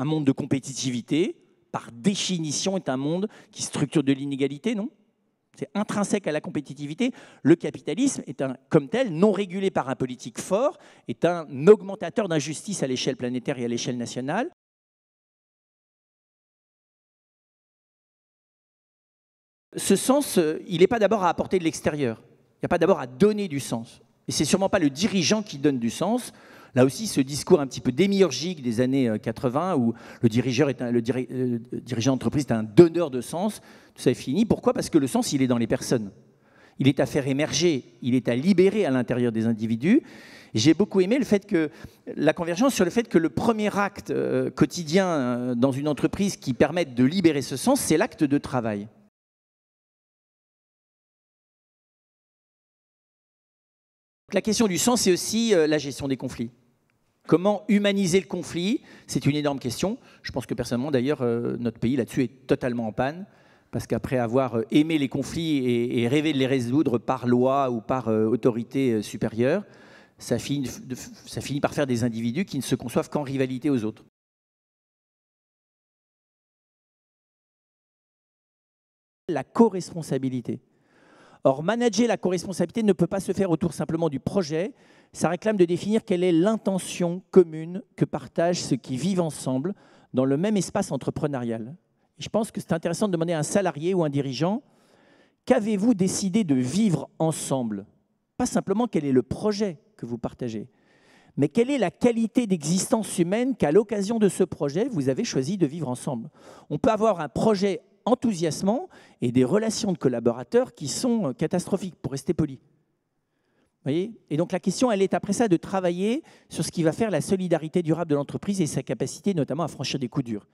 Un monde de compétitivité, par définition, est un monde qui structure de l'inégalité, non? C'est intrinsèque à la compétitivité. Le capitalisme est comme tel, non régulé par un politique fort, est un augmentateur d'injustice à l'échelle planétaire et à l'échelle nationale. Ce sens, il n'est pas d'abord à apporter de l'extérieur. Il n'y a pas d'abord à donner du sens. Et c'est sûrement pas le dirigeant qui donne du sens. Là aussi, ce discours un petit peu démiurgique des années 80, où le dirigeant d'entreprise est un donneur de sens, tout ça est fini. Pourquoi? Parce que le sens, il est dans les personnes. Il est à faire émerger, il est à libérer à l'intérieur des individus. J'ai beaucoup aimé le fait que la convergence sur le fait que le premier acte quotidien dans une entreprise qui permette de libérer ce sens, c'est l'acte de travail. La question du sens, c'est aussi la gestion des conflits. Comment humaniser le conflit? C'est une énorme question. Je pense que personnellement, d'ailleurs, notre pays là-dessus est totalement en panne, parce qu'après avoir aimé les conflits et rêvé de les résoudre par loi ou par autorité supérieure, ça finit par faire des individus qui ne se conçoivent qu'en rivalité aux autres. La co-responsabilité. Or, manager la co-responsabilité ne peut pas se faire autour simplement du projet. Ça réclame de définir quelle est l'intention commune que partagent ceux qui vivent ensemble dans le même espace entrepreneurial. Et je pense que c'est intéressant de demander à un salarié ou un dirigeant, qu'avez-vous décidé de vivre ensemble? Pas simplement quel est le projet que vous partagez, mais quelle est la qualité d'existence humaine qu'à l'occasion de ce projet, vous avez choisi de vivre ensemble. On peut avoir un projet enthousiasmant et des relations de collaborateurs qui sont catastrophiques, pour rester poli. Vous voyez? Et donc la question, elle est après ça de travailler sur ce qui va faire la solidarité durable de l'entreprise et sa capacité notamment à franchir des coups durs.